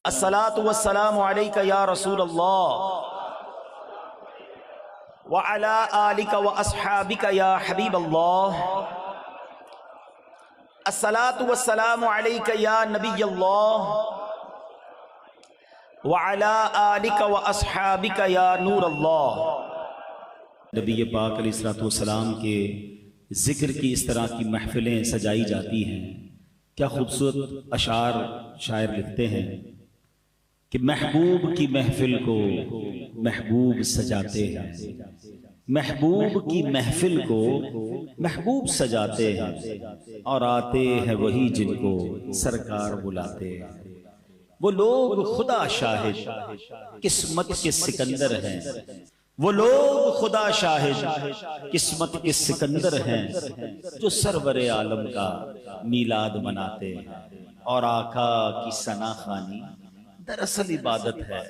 الصلاۃ والسلام علیک یا رسول اللہ وعلی آلک واصحابک یا حبیب اللہ، الصلاۃ والسلام علیک یا نبی اللہ وعلی آلک واصحابک یا نور اللہ۔ نبی پاک علیہ الصلوۃ والسلام کے ذکر کی اس طرح کی محفلیں سجائی جاتی ہیں۔ کیا خوبصورت اشعار شاعر لکھتے ہیں کہ محبوب کی محفل کو محبوب سجاتے ہیں، محبوب کی محفل کو محبوب سجاتے ہیں، اور آتے ہیں وہی جن کو سرکار بلاتے ہیں۔ وہ لوگ خدا شاہد قسمت کے سکندر ہیں، وہ لوگ خدا شاہد قسمت کے سکندر ہیں، جو سرور عالم کا میلاد مناتے ہیں۔ اور آقا کی ثنا خوانی دراصل عبادت ہے،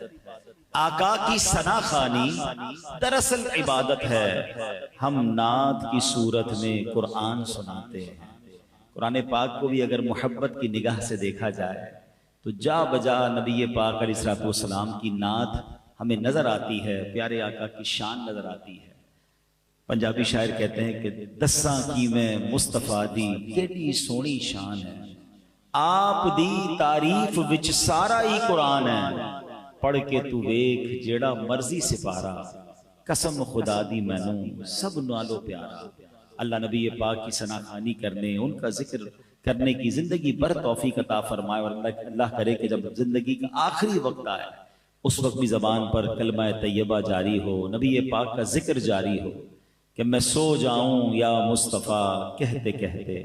آقا کی ثنا خوانی دراصل عبادت ہے۔ ہم نعت کی صورت میں قرآن سناتے ہیں۔ قرآن پاک کو بھی اگر محبت کی نگاہ سے دیکھا جائے تو جا بجا نبی پاک علیہ الصلوۃ والسلام کی نعت ہمیں نظر آتی ہے، پیارے آقا کی شان نظر آتی ہے۔ پنجابی شاعر کہتے ہیں کہ دساں کی میں مصطفیٰ دی کیڑی سونی شان ہے، آپ دی تعریف وچ سارا ہی قرآن ہے، پڑھ کے تو ویکھ جیڑا مرضی سپارا، قسم خدا دی مینوں سب نالو پیارا۔ اللہ نبی پاک کی ثنا خوانی کرنے، ان کا ذکر کرنے کی زندگی بھر توفیق عطا فرمائے، اور اللہ کرے کہ جب زندگی کا آخری وقت آئے اس وقت بھی زبان پر کلمہ طیبہ جاری ہو، نبی پاک کا ذکر جاری ہو کہ میں سو جاؤں یا مصطفیٰ کہتے کہتے،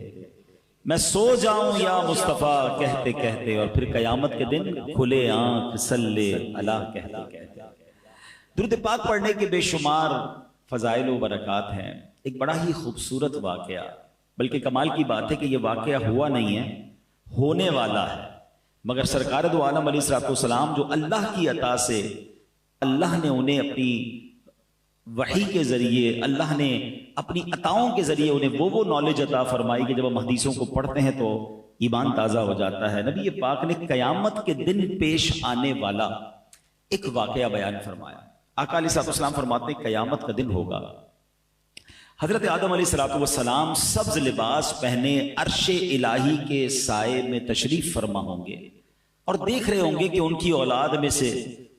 میں سو جاؤں یا مصطفیٰ کہتے کہتے، اور پھر قیامت کے دن کھلے آنکھ صلی اللہ کہتے کہتے۔ درود پاک پڑھنے کے بے شمار فضائل و برکات ہیں۔ ایک بڑا ہی خوبصورت واقعہ، بلکہ کمال کی بات ہے کہ یہ واقعہ ہوا نہیں ہے، ہونے والا ہے، مگر سرکار دو عالم علیہ الصلوۃ والسلام جو اللہ کی عطا سے اللہ نے انہیں اپنی وحی کے ذریعے، اللہ نے اپنی عطاؤں کے ذریعے انہیں وہ نالج عطا فرمائی کہ جب ہم حدیثوں کو پڑھتے ہیں تو ایمان تازہ ہو جاتا ہے۔ نبی پاک نے قیامت کے دن پیش آنے والا ایک واقعہ بیان فرمایا۔ آقا علیہ الصلوۃ والسلام فرماتے ہیں قیامت کا دن ہوگا، حضرت آدم علیہ الصلوۃ والسلام سبز لباس پہنے عرش الہی کے سائے میں تشریف فرما ہوں گے، اور دیکھ رہے ہوں گے کہ ان کی اولاد میں سے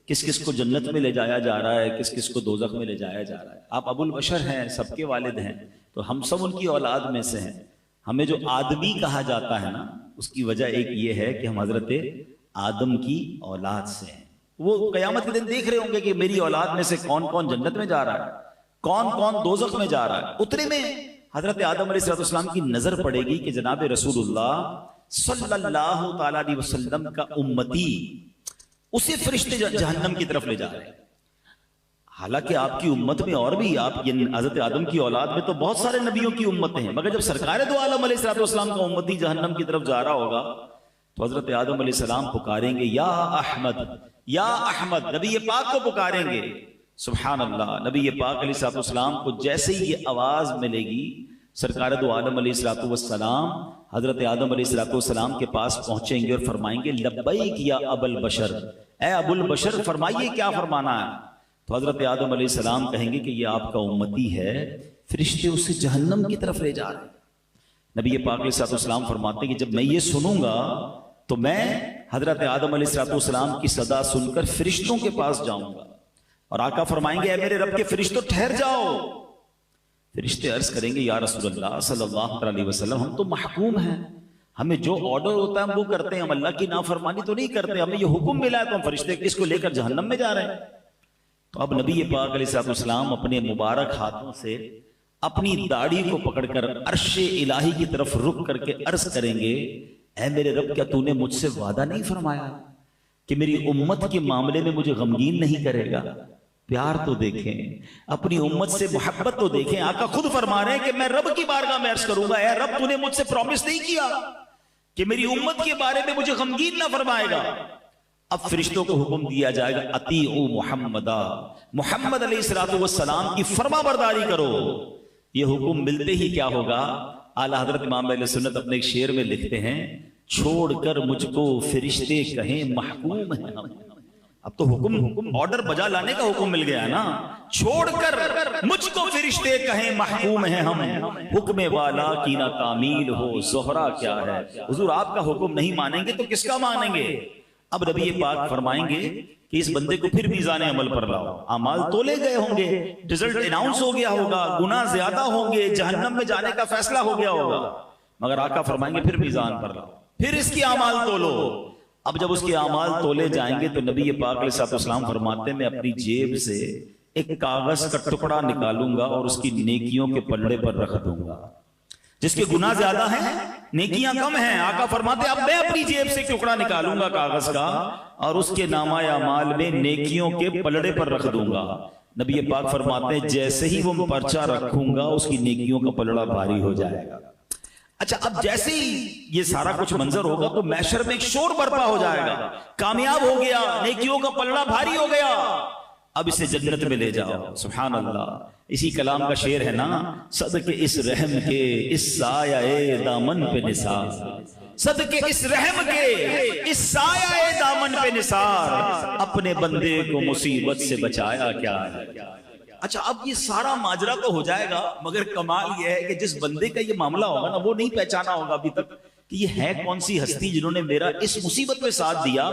کس کس کو جنت میں لے جایا جا رہا ہے، کس کس کو دوزخ میں لے جایا جا رہا ہے۔ آپ ابو البشر ہیں، سب کے والد ہیں، تو ہم سب ان کی اولاد میں سے ہیں۔ ہمیں جو آدمی کہا جاتا ہے نا، اس کی وجہ ایک یہ ہے کہ ہم حضرت آدم کی اولاد سے ہیں۔ وہ قیامت کے دن دیکھ رہے ہوں گے کہ میری اولاد میں سے کون کون جنت میں جا رہا ہے، کون کون دوزخ میں جا رہا ہے۔ اتنے میں حضرت آدم علیہ السلام کی نظر پڑے گی کہ جناب رسول اللہ صلی اللہ تعالی علیہ وسلم کا امتی، اسے فرشتے جہنم کی طرف لے جا رہے ہیں۔ حالانکہ آپ کی امت میں اور بھی، آپ حضرت آدم کی اولاد میں تو بہت سارے نبیوں کی امتیں ہیں، مگر جب سرکار دو عالم علیہ السلام کا امتی جہنم کی طرف جا رہا ہوگا تو حضرت آدم علیہ السلام پکاریں گے یا احمد، یا احمد، نبی پاک کو پکاریں گے۔ سبحان اللہ، نبی پاک علیہ السلام کو جیسے ہی یہ آواز ملے گی، سرکار دو عالم علیہ السلام حضرت آدم علیہ السلام کے پاس پہنچیں گے اور فرمائیں گے لبیک یا ابو البشر، اے ابو البشر فرمائیے کیا فرمانا ہے۔ تو حضرت آدم علیہ السلام کہیں گے کہ یہ آپ کا امتی ہے، فرشتے اسے جہنم کی طرف لے جا رہے ہیں۔ نبی پاک علیہ السلام فرماتے ہیں کہ جب میں یہ سنوں گا تو میں حضرت آدم علیہ السلام کی صدا سن کر فرشتوں کے پاس جاؤں گا، اور آقا فرمائیں گے اے میرے رب کے فرشتوں ٹھہر جاؤ۔ فرشتے عرض کریں گے یا رسول اللہ صلی اللہ علیہ وسلم، ہم تو محکوم ہیں، ہمیں جو آرڈر ہوتا ہے ہم وہ کرتے ہیں، ہم اللہ کی نافرمانی تو نہیں کرتے، ہمیں یہ حکم ملا ہے تو ہم فرشتے اس کو لے کر جہنم میں جا رہے ہیں۔ تو اب نبی پاک علیہ السلام اپنے مبارک ہاتھوں سے اپنی داڑھی کو پکڑ کر عرش الہی کی طرف رک کر کے عرض کریں گے اے میرے رب، کیا تو نے مجھ سے وعدہ نہیں فرمایا کہ میری امت کے معاملے میں مجھے غمگین نہیں کرے گا؟ پیار تو دیکھیں، اپنی امت سے محبت تو دیکھیں۔ آقا خود فرما رہے ہیں کہ میں رب کی بارگاہ میں عرض کروں گا اے رب، تو نے مجھ سے پرومس نہیں کیا کہ میری امت کے بارے میں مجھے غمگین نہ فرمائے گا۔ اب فرشتوں کو حکم دیا جائے گا اطیعوا محمدا، محمد علیہ السلام کی فرما برداری کرو۔ یہ حکم ملتے ہی کیا ہوگا؟ اعلیٰ حضرت امام اہل سنت اپنے ایک شعر میں لکھتے ہیں چھوڑ کر مجھ کو فرشتے کہیں محکوم ہیں ہم. اب تو حکم آرڈر بجا لانے کا حکم مل گیا نا. چھوڑ کر مجھ کو فرشتے کہیں محکوم ہیں ہم, حکم والا کی نہ تعمیل ہو زہرا کیا ہے. حضور آپ کا حکم نہیں مانیں گے تو کس کا مانیں گے؟ اب نبی پاک فرمائیں گے کہ اس بندے کو پھر میزان عمل پر لاؤ. اعمال تولے گئے ہوں گے, رزلٹ اناؤنس ہو گیا ہوگا, گناہ زیادہ ہوں گے, جہنم میں جانے کا فیصلہ ہو گیا ہوگا, مگر آقا فرمائیں گے پھر میزان پر لاؤ, پھر اس کی اعمال تولو. اب جب اس کے اعمال تولے جائیں گے تو نبی پاک علیہ السلام فرماتے ہیں میں اپنی جیب سے ایک کاغذ کا ٹکڑا نکالوں گا اور اس کی نیکیوں کے پلڑے پر رکھ دوں گا. جس کے گناہ زیادہ ہیں نیکیاں کم ہیں, آقا فرماتے اب میں اپنی جیب سے ایک ٹکڑا نکالوں گا کاغذ کا اور اس کے نامہ اعمال میں نیکیوں کے پلڑے پر رکھ دوں گا. نبی پاک فرماتے ہیں جیسے ہی وہ پرچہ رکھوں گا اس کی نیکیوں کا پلڑا بھاری ہو جائے گا. اچھا اب جیسے ہی یہ سارا کچھ منظر ہوگا تو محشر میں ایک شور برپا ہو جائے گا, کامیاب ہو گیا, نیکیوں کا پلڑا بھاری ہو گیا, اب اسے جنت میں لے جاؤ. سبحان اللہ. اسی کلام کا شعر ہے نا, صدقے اس رحم کے اس سایہ دامن پہ نثار, صدقے اس رحم کے اس سایہ دامن پہ نثار, اپنے بندے کو مصیبت سے بچایا کیا ہے. اچھا اب یہ سارا ماجرا تو ہو جائے گا, مگر کمال یہ ہے کہ جس بندے کا یہ معاملہ ہوگا نا وہ نہیں پہچانا ہوگا ابھی تک کہ یہ ہے کون سی ہستی جنہوں نے میرا اس مصیبت میں ساتھ دیا.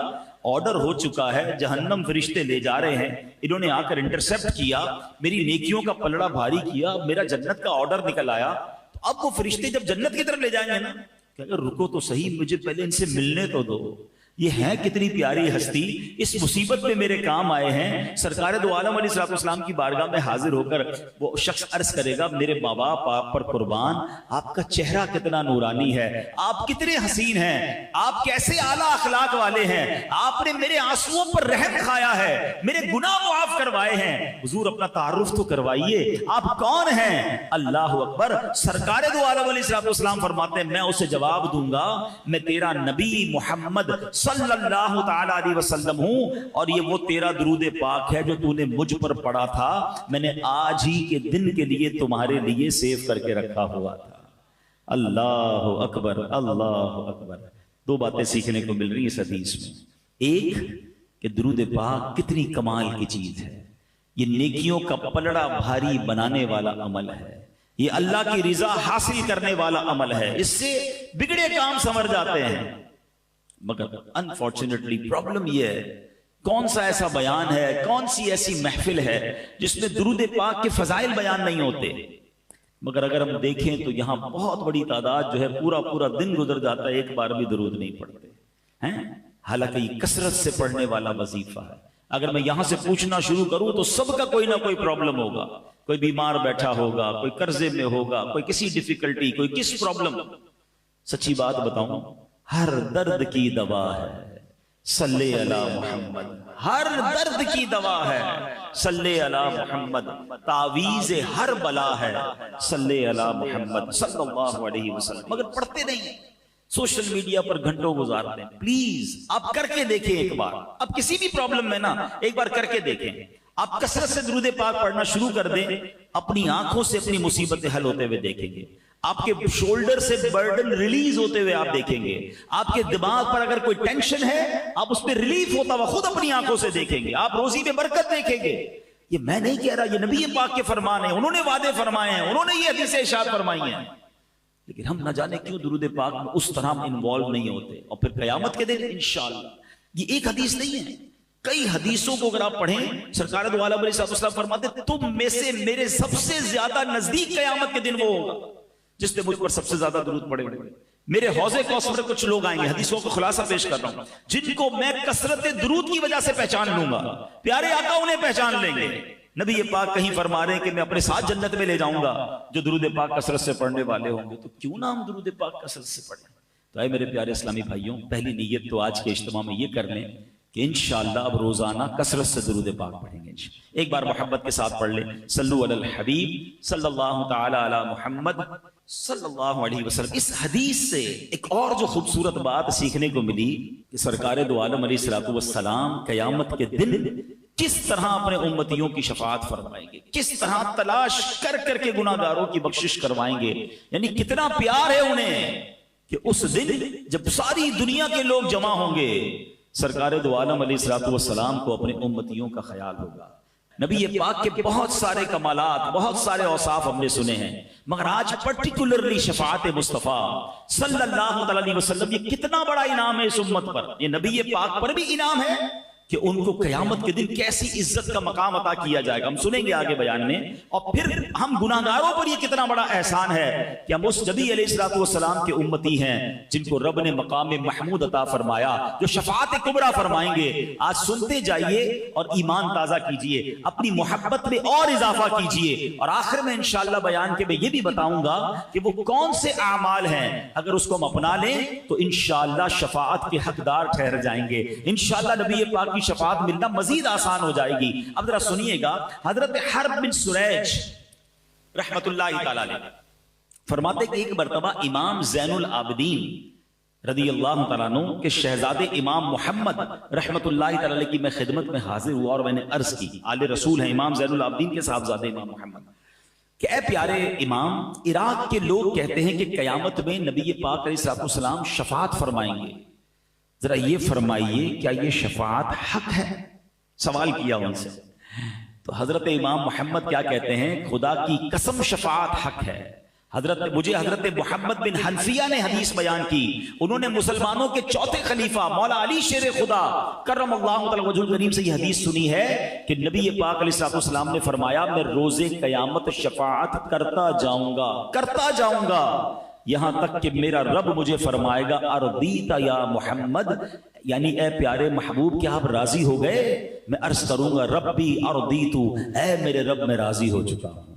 آرڈر ہو چکا ہے, جہنم فرشتے لے جا رہے ہیں, انہوں نے آ کر انٹرسپٹ کیا, میری نیکیوں کا پلڑا بھاری کیا, میرا جنت کا آرڈر نکل آیا. تو اب وہ فرشتے جب جنت کی طرف لے جائیں گے نا کہ اگر رکو تو صحیح, مجھے پہلے ان سے ملنے تو دو, یہ ہے کتنی پیاری ہستی, اس مصیبت میں میرے کام آئے ہیں. سرکار دو عالم علیہ السلام کی بارگاہ میں حاضر ہو کر وہ شخص عرض کرے گا میرے ماں باپ آپ پر قربان, آپ کا چہرہ کتنا نورانی ہے, آپ کتنے حسین ہیں, آپ کیسے اعلیٰ اخلاق والے ہیں, آپ نے میرے آنسوؤں پر رحم کھایا ہے, میرے گناہ معاف کروائے ہیں. حضور اپنا تعارف تو کروائیے, آپ کون ہیں؟ اللہ اکبر. سرکار دو عالم علیہ السلام فرماتے ہیں میں اسے جواب دوں گا میں تیرا نبی محمد صلی اللہ تعالی علیہ وسلم ہوں, اور یہ وہ تیرا درود پاک ہے جو تو نے مجھ پر پڑھا تھا, میں نے آج ہی کے دن کے لیے تمہارے لیے سیو کر کے رکھا ہوا تھا. اللہ اکبر اللہ اکبر. دو باتیں سیکھنے کو مل رہی ہیں اس حدیث میں. ایک کہ درود پاک کتنی کمال کی چیز ہے, یہ نیکیوں کا پلڑا بھاری بنانے والا عمل ہے, یہ اللہ کی رضا حاصل کرنے والا عمل ہے, اس سے بگڑے کام سنور جاتے ہیں. مگر انفارچونیٹلی پرابلم یہ ہے کون سا ایسا بیان ہے, کون سی ایسی محفل ہے جس میں درود پاک کے فضائل بیان نہیں ہوتے. مگر اگر ہم دیکھیں تو یہاں بہت بڑی تعداد جو ہے پورا دن گزر جاتا ہے ایک بار بھی درود نہیں پڑھتے ہیں, حالانکہ یہ کثرت سے پڑھنے والا وظیفہ ہے. اگر میں یہاں سے پوچھنا شروع کروں تو سب کا کوئی نہ کوئی پرابلم ہوگا, کوئی بیمار بیٹھا ہوگا, کوئی قرضے میں ہوگا, کوئی کسی ڈیفیکلٹی, کوئی کس پرابلم. سچی بات بتاؤں, ہر درد کی دوا ہے صلی علی محمد, ہر درد کی دوا ہے صلی علی محمد, تعویذ ہر بلا ہے صلی علی محمد صلی اللہ علیہ وسلم. مگر پڑھتے نہیں, سوشل میڈیا پر گھنٹوں گزارتے ہیں. پلیز آپ کر کے دیکھیں ایک بار, اب کسی بھی پرابلم میں نا ایک بار کر کے دیکھیں. آپ کثرت سے درود پاک پڑھنا شروع کر دیں, اپنی آنکھوں سے اپنی مصیبتیں حل ہوتے ہوئے دیکھیں گے, آپ کے شولڈر سے برڈن ریلیز ہوتے ہوئے آپ دیکھیں گے, آپ کے دماغ پر اگر کوئی ٹینشن ہے آپ اس پہ ریلیف ہوتا ہوا خود اپنی آنکھوں سے دیکھیں گے, آپ روزی میں برکت دیکھیں گے. یہ میں نہیں کہہ رہا, یہ نبی پاک کے فرمان ہیں, انہوں نے وعدے فرمائے ہیں, انہوں نے یہ حدیث ارشاد فرمائی ہیں. لیکن ہم نہ جانے کیوں درود پاک میں اس طرح انوالو نہیں ہوتے. اور پھر قیامت کے دن انشاءاللہ, یہ ایک حدیث نہیں ہے, کئی حدیثوں کو اگر آپ پڑھیں سرکار دو عالم علیہ السلام فرماتے تم میں سے میرے سب سے زیادہ نزدیک قیامت کے دن وہ ہوگا جس نے مجھ پر سب سے زیادہ درود پڑھے. میرے حوض کوثر میں کچھ لوگ آئیں گے, حدیثوں کو خلاصہ پیش کر رہا ہوں, جن کو میں کثرت درود کی وجہ سے پہچان لوں گا, پیارے آقا انہیں پہچان لیں گے. نبی پاک کہیں فرما رہے ہیں کہ میں اپنے ساتھ جنت میں لے جاؤں گا جو درود پاک کثرت سے پڑھنے والے ہوں گے. تو کیوں نہ ہم درود پاک کثرت سے پڑھیں. تو اے میرے پیارے اسلامی بھائیوں, پہلی نیت تو آج کے اجتماع میں یہ کر لیں کہ انشاءاللہ اب روزانہ کثرت سے درود پاک پڑھیں گے. ایک بار محبت کے ساتھ پڑھ لیں, صلو علی الحبیب صلی اللہ تعالی علی محمد صلی اللہ علیہ وسلم. اس حدیث سے ایک اور جو خوبصورت بات سیکھنے کو ملی کہ سرکار دو عالم علیہ السلام قیامت کے دن کس طرح اپنے امتیوں کی شفاعت فرمائیں گے, کس طرح تلاش کر کر کے گناہگاروں کی بخشش کروائیں گے. یعنی کتنا پیار ہے انہیں کہ اس دن جب ساری دنیا کے لوگ جمع ہوں گے سرکار دو عالم علیہ الصلوۃ والسلام کو اپنے امتیوں کا خیال ہوگا. نبی پاک کے بہت سارے کمالات، بہت سارے اوصاف ہم نے سنے ہیں، مگر آج پرٹیکولرلی شفاعت مصطفیٰ صلی اللہ علیہ وسلم، یہ کتنا بڑا انعام ہے اس امت پر. یہ نبی پاک پر بھی انعام ہے کہ ان کو قیامت کے دن کیسی عزت کا مقام عطا کیا جائے گا، ہم سنیں گے آگے بیان میں. اور پھر ہم گناہگاروں پر یہ کتنا بڑا احسان ہے کہ ہم اس نبی علیہ الصلوۃ والسلام کے امتی ہیں جن کو رب نے مقام محمود عطا فرمایا، جو شفاعت کبریٰ فرمائیں گے. آج سنتے جائیے اور ایمان تازہ کیجئے، اپنی محبت میں اور اضافہ کیجئے، اور آخر میں انشاءاللہ بیان کے میں یہ بھی بتاؤں گا کہ وہ کون سے اعمال ہیں اگر اس کو ہم اپنا لیں تو انشاءاللہ شفاعت کے حقدار ٹھہر جائیں گے. انشاءاللہ نبی پاک شفاعت ملنا مزید آسان ہو جائے گی. اب ذرا سنیے گا، حضرت حرب بن سریج رحمت اللہ تعالی علیہ فرماتے کہ ایک مرتبہ امام زین العابدین رضی اللہ تعالیٰ عنہ کے شہزادے امام محمد رحمت اللہ تعالی علیہ کی میں خدمت میں حاضر ہوا اور میں نے عرض کی، آل رسول ہیں امام زین العابدین کے صاحبزادے امام محمد، کہ اے پیارے امام، عراق کے لوگ کہتے ہیں کہ قیامت میں نبی پاک علیہ الصلوۃ والسلام شفاعت فرمائیں گے، ذرا یہ فرمائیے کیا یہ شفاعت حق ہے؟ سوال کیا ان سے. تو حضرت امام محمد کیا کہتے ہیں، خدا کی قسم شفاعت حق ہے. مجھے حضرت محمد بن حنفیہ نے حدیث بیان کی، انہوں نے مسلمانوں کے چوتھے خلیفہ مولا علی شیر خدا کرم اللہ تعالی وجہ الکریم سے یہ حدیث سنی ہے کہ نبی پاک علیہ الصلوۃ والسلام نے فرمایا میں روز قیامت شفاعت کرتا جاؤں گا یہاں تک کہ میرا رب مجھے فرمائے گا ارضیت یا محمد، یعنی اے پیارے محبوب کیا آپ راضی ہو گئے؟ میں عرض کروں گا ربی ارضیت، اے میرے رب میں راضی ہو چکا ہوں.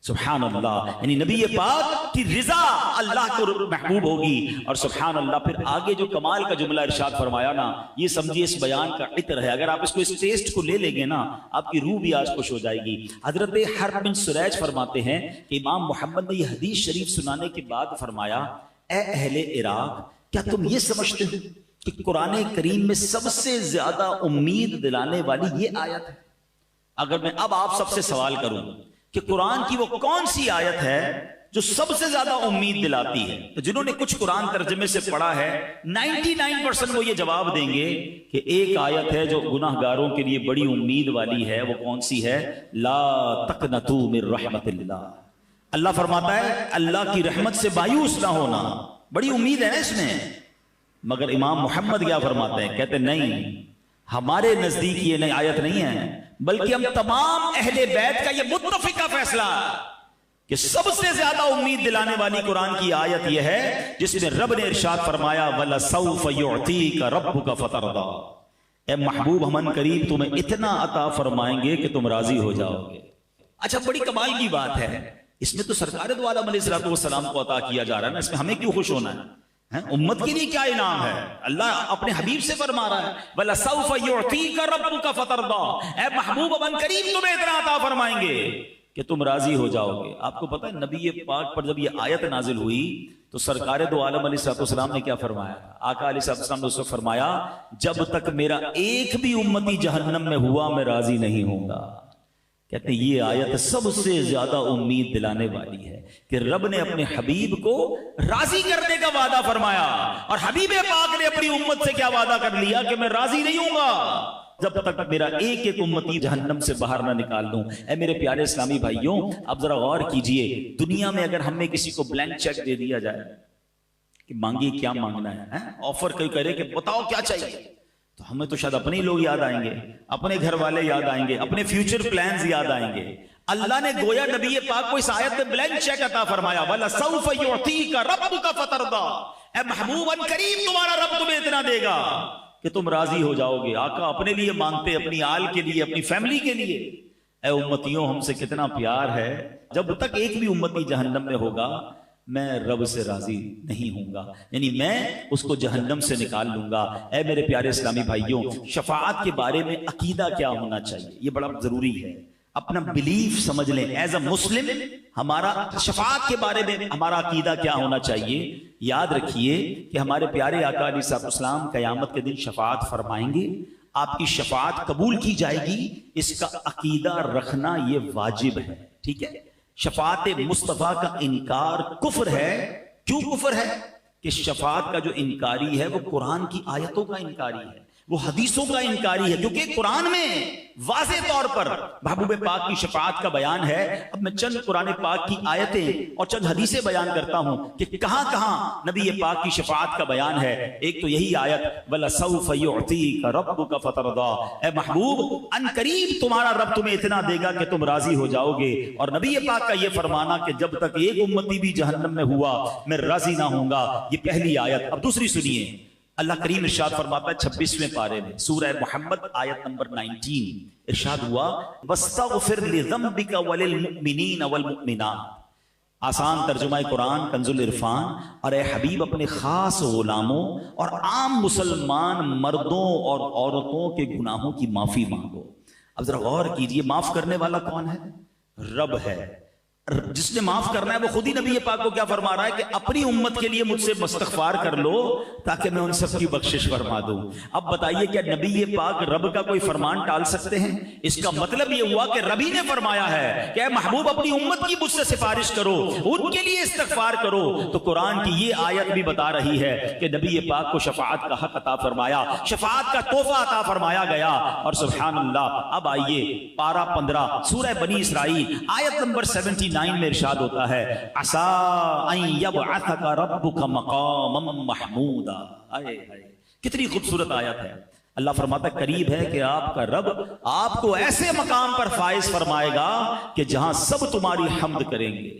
سبحان اللہ، یعنی نبی پاک کی رضا اللہ کو محبوب ہوگی. اور سبحان اللہ پھر آگے جو کمال کا جملہ ارشاد فرمایا نا، یہ سمجھیے اس بیان کا عطر ہے. اگر آپ اس کو اس ٹیسٹ کو لے لیں گے نا آپ کی روح بھی آج خوش ہو جائے گی. حضرت حرب بن سریج فرماتے ہیں کہ امام محمد نے یہ حدیث شریف سنانے کے بعد فرمایا، اے اہل عراق، کیا تم یہ سمجھتے ہو کہ قرآن کریم میں سب سے زیادہ امید دلانے والی یہ آیت ہے؟ اگر میں اب آپ سب سے سوال کروں کہ قرآن کی وہ کون سی آیت ہے جو سب سے زیادہ امید دلاتی ہے، تو جنہوں نے کچھ قرآن ترجمے سے پڑھا ہے 99% وہ یہ جواب دیں گے کہ ایک آیت ہے جو گناہ گاروں کے لیے بڑی امید والی ہے. وہ کون سی ہے؟ لا تقنطوا من رحمت اللہ. اللہ فرماتا ہے اللہ کی رحمت سے مایوس نہ ہونا، بڑی امید ہے نا اس میں. مگر امام محمد کیا فرماتے ہیں؟ کہتے نہیں، ہمارے نزدیک یہ نئی آیت نہیں ہے، بلکہ ہم تمام اہل بیت کا یہ متفقہ فیصلہ کہ سب سے زیادہ امید دلانے والی قرآن کی آیت یہ ہے جس میں رب نے ارشاد فرمایا وَلَسَوْفَ يُعْتِيكَ رَبُّكَ فَتَرْضَىٰ، اے محبوب ہم قریب تمہیں اتنا عطا فرمائیں گے کہ تم راضی ہو جاؤ گے. اچھا بڑی کمال کی بات ہے، اس میں تو سرکار دو عالم علیہ الصلوۃ والسلام کو عطا کیا جا رہا ہے نا، اس میں ہمیں کیوں خوش ہونا ہے؟ امت کے لیے کیا انعام ہے؟ اللہ اپنے حبیب سے فرما رہا ہے وَلَسَوْفَ يُعْتِيكَ رَبُّكَ فَتَرْضَىٰ، اے محبوب اب قریب تمہیں اتنا عطا فرمائیں گے کہ تم راضی ہو جاؤ گے. آپ کو پتہ ہے نبی پاک پر جب یہ آیت نازل ہوئی تو سرکار دو عالم علیہ الصلوۃ والسلام نے کیا فرمایا؟ آقا علیہ الصلوۃ والسلام نے اس وقت فرمایا جب تک میرا ایک بھی امتی جہنم میں ہوا میں راضی نہیں ہوں گا. کہتے ہیں یہ آیت سب سے زیادہ امید دلانے والی ہے کہ رب نے اپنے حبیب کو راضی کرنے کا وعدہ فرمایا، اور حبیب پاک نے اپنی امت سے کیا وعدہ کر لیا کہ میں راضی نہیں ہوں گا جب تک میرا ایک ایک امتی جہنم سے باہر نہ نکال دوں. اے میرے پیارے اسلامی بھائیوں، اب ذرا غور کیجئے، دنیا میں اگر ہمیں کسی کو بلینک چیک دے دیا جائے کہ مانگیے کیا مانگنا ہے، آفر کوئی کرے کہ بتاؤ کیا چاہیے، تو ہمیں تو شاید اپنے ہی لوگ یاد آئیں گے، اپنے گھر والے یاد آئیں گے، اپنے فیوچر پلانز یاد آئیں گے. اللہ نے گویا نبی پاک کو اس آیت میں بلینک چیک عطا فرمایا وَلَسَوْفَ يُعْتِيكَ رَبُّكَ فَتَرْضَىٰ، اے محبوب ان قریب تمہارا رب تمہیں اتنا دے گا کہ تم راضی ہو جاؤ گے. آقا اپنے لیے مانگتے، اپنی آل کے لیے، اپنی فیملی کے لیے. اے امتیوں ہم سے کتنا پیار ہے، جب تک ایک بھی امتی جہنم میں ہوگا میں رب سے راضی نہیں ہوں گا، یعنی میں اس کو جہنم سے نکال لوں گا. اے میرے پیارے اسلامی بھائیوں، شفاعت کے بارے میں عقیدہ کیا ہونا چاہیے یہ بڑا ضروری ہے. اپنا بلیف سمجھ لیں ایز اے مسلم، ہمارا شفاعت کے بارے میں ہمارا عقیدہ کیا ہونا چاہیے. یاد رکھیے کہ ہمارے پیارے آقا علیہ السلام قیامت کے دن شفاعت فرمائیں گے، آپ کی شفاعت قبول کی جائے گی، اس کا عقیدہ رکھنا یہ واجب ہے. ٹھیک ہے، شفاعت مصطفیٰ کا انکار کفر ہے. کیوں کفر ہے؟ کہ شفاعت کا جو انکاری ہے وہ قرآن کی آیتوں کا انکاری ہے، وہ حدیثوں کا انکاری ہے، کیونکہ قرآن میں واضح طور پر محبوب پاک کی شفاعت کا بیان ہے۔ اب میں چند قرآن پاک کی آیتیں اور چند حدیثیں بیان کرتا ہوں کہ کہاں کہاں نبی پاک کی شفاعت کا بیان ہے۔ ایک تو یہی آیت وَلَسَوْفَ يُعْطِيكَ رَبُّكَ فَتَرْضَىٰ، اے محبوب ان قریب تمہارا رب تمہیں اتنا دے گا کہ تم راضی ہو جاؤ گے۔ اور نبی پاک کا یہ فرمانا کہ جب تک ایک امتی بھی جہنم میں ہوا میں راضی نہ ہوں گا، یہ پہلی آیت۔ اب دوسری سنیے، اللہ کریم ارشاد فرماتا ہے 26ویں پارے میں سورہ محمد آیت نمبر 19، ارشاد ہوا وَاسْتَغْفِرْ لِذَنْبِكَ وَلِلْمُؤْمِنِينَ وَالْمُؤْمِنَاتِ۔ آسان ترجمہ قرآن کنز العرفان، اور اے حبیب اپنے خاص غلاموں اور عام مسلمان مردوں اور عورتوں کے گناہوں کی معافی مانگو۔ اب ذرا غور کیجئے، معاف کرنے والا کون ہے؟ رب ہے۔ جس نے معاف کرنا ہے وہ خود ہی نبی پاک کو کیا فرما رہا ہے کہ اپنی امت کے لیے مجھ سے استغفار کر لو تاکہ میں ان سب کی بخشش فرما دوں۔ اب بتائیے کیا نبی پاک رب کا کوئی فرمان ٹال سکتے ہیں؟ اس کا مطلب یہ ہوا کہ رب ہی نے فرمایا ہے کہ اے محبوب اپنی امت کی مجھ سے سفارش کرو، ان کے لیے استغفار کرو۔ تو قرآن کی یہ آیت بھی بتا رہی ہے کہ نبی پاک کو شفاعت کا حق عطا فرمایا، شفاعت کا تحفہ عطا فرمایا گیا۔ اور سبحان اللہ، اب آئیے پارہ 15 سورہ بنی اسرائیل آیت نمبر 79 میں ارشاد ہوتا ہے عَسَىٰ أَن يَبْعَثَكَ رَبُّكَ مَقَامًا مَحْمُودًا۔ کتنی خوبصورت آیت ہے۔ اللہ فرماتا ہے قریب ہے کہ آپ کا رب آپ کو ایسے مقام پر فائز فرمائے گا کہ جہاں سب تمہاری حمد کریں گے۔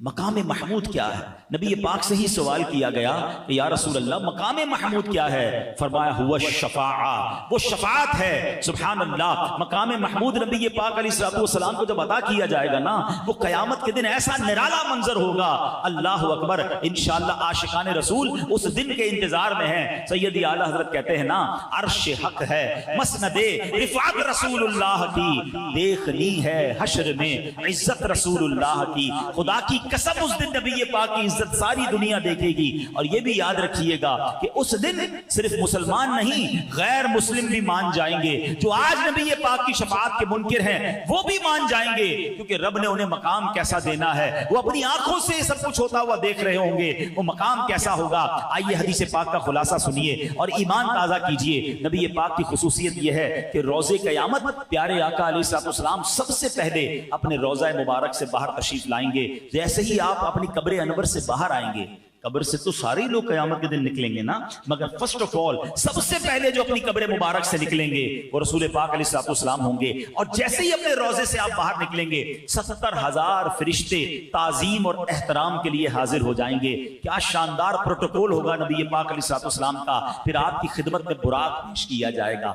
مقام محمود کیا ہے؟ نبی پاک سے ہی سوال کیا گیا کہ یا رسول اللہ مقام محمود کیا ہے؟ فرمایا ہوا الشفاعہ، وہ شفاعت ہے۔ سبحان اللہ، مقام محمود نبی پاک علیہ السلام کو جب عطا کیا جائے گا نا، وہ قیامت کے دن ایسا نرالا منظر ہوگا، اللہ اکبر۔ انشاءاللہ عاشقان رسول اس دن کے انتظار میں ہیں۔ سیدی اعلیٰ حضرت کہتے ہیں نا عرش حق ہے مسند رفعت رسول اللہ کی، دیکھنی ہے حشر میں عزت رسول اللہ کی۔ خدا کی قسم اس دن نبی پاک کی عزت ساری دنیا دیکھے گی۔ اور یہ بھی یاد رکھیے گا کہ اس دن صرف مسلمان نہیں غیر مسلم بھی مان جائیں گے۔ جو آج نبی پاک کی شفاعت کے منکر ہیں وہ بھی مان جائیں گے، کیونکہ رب نے انہیں مقام کیسا دینا ہے، وہ اپنی آنکھوں سے سب کچھ ہوتا ہوا دیکھ رہے ہوں گے، وہ مقام کیسا ہوگا۔ آئیے حدیث پاک کا خلاصہ سنیے اور ایمان تازہ کیجئے۔ نبی پاک کی خصوصیت یہ ہے کہ روزے قیامت پیارے آقا علیہ السلام سب سے پہلے اپنے روزہ مبارک سے باہر تشریف لائیں گے۔ جیسے ہی آپ اپنی قبر انور سے باہر آئیں گے، قبر سے تو سارے لوگ قیامت کے دن نکلیں گے نا، مگر فرسٹ آف آل سب سے پہلے جو اپنی قبر مبارک سے نکلیں گے وہ رسول پاک علیہ السلام ہوں گے۔ اور جیسے ہی اپنے روزے سے آپ باہر نکلیں گے 70,000 فرشتے تعظیم اور احترام کے لیے حاضر ہو جائیں گے۔ کیا شاندار پروٹوکول ہوگا نبی پاک علیہ السلام کا۔ پھر آپ کی خدمت میں براق پیش کیا جائے گا،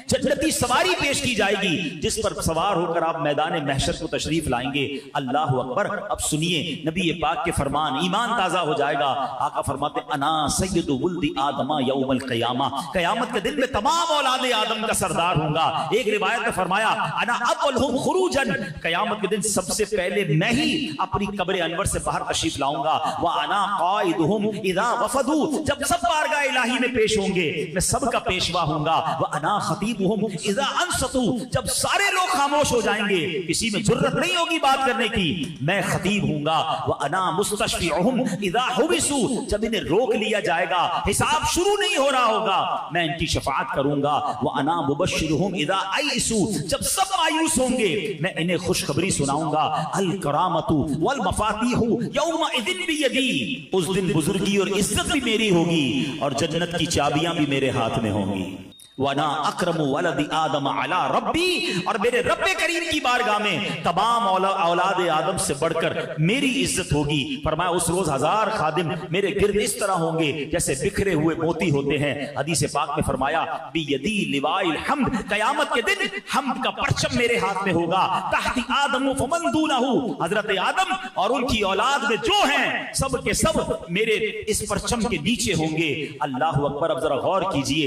جنتی سواری پیش کی جائے گی، جس پر سوار ہو کر آپ میدان محشر کو تشریف لائیں گے۔ اللہ اکبر۔ اب سنیے نبی پاک کے فرمان، ایمان تازہ ہو جائے گا۔ آقا فرماتے انا سید ولد آدم یوم القیامہ، قیامت کے دن میں تمام اولاد آدم کا سردار ہوں گا۔ ایک روایت میں فرمایا انا اولہم خروجا، قیامت کے دن سب سے پہلے میں ہی اپنی قبر انور سے باہر تشریف لاؤں گا۔ وانا قائدہم اذا وفدوا، جب سب بارگاہ الہی میں پیش ہوں گے میں سب کا پیشوا ہوں گا۔ وانا خطیبہم اذا انصتوا، جب سارے لوگ خاموش ہو جائیں گے کسی میں جرت نہیں ہوگی بات کرنے کی، میں خطیب ہوں گا۔ وانا مستشفعہم اذا جب انہیں روک لیا جائے گا حساب شروع نہیں ہو رہا ہوگا میں ان کی شفاعت کروں گا۔ وَأَنَا مُبَشِّرُهُمْ إِذَا أَيْئِسُوا، جب سب مایوس ہوں گے میں انہیں خوشخبری سناؤں گا۔ الکرامۃ والمفاتیح یومئذ بیدی، اس دن بزرگی اور عزت بھی میری ہوگی اور جنت کی چابیاں بھی میرے ہاتھ میں ہوں گی۔ وَأَنَا أَكْرَمُ وَلَدِ آدَمَ عَلَى رَبِّي، اور میرے رب کریم کی بارگاہ میں تمام اولاد آدم سے بڑھ کر میری عزت ہوگی۔ فرمایا اس روز 1000 خادم میرے گرد اس طرح ہوں گے جیسے بکھرے ہوئے موتی ہوتے ہیں۔ حدیث پاک میں فرمایا بِيَدِي لِوَاءِ الْحَمْدِ، قیامت کے دن حمد کا پرچم میرے ہاتھ میں ہوگا۔ تحت آدم فمن دونہ، حضرت آدم اور ان کی اولاد میں جو ہیں سب کے سب میرے اس پرچم کے نیچے ہوں گے۔ اللہ اکبر۔ اب ذرا غور کیجئے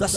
10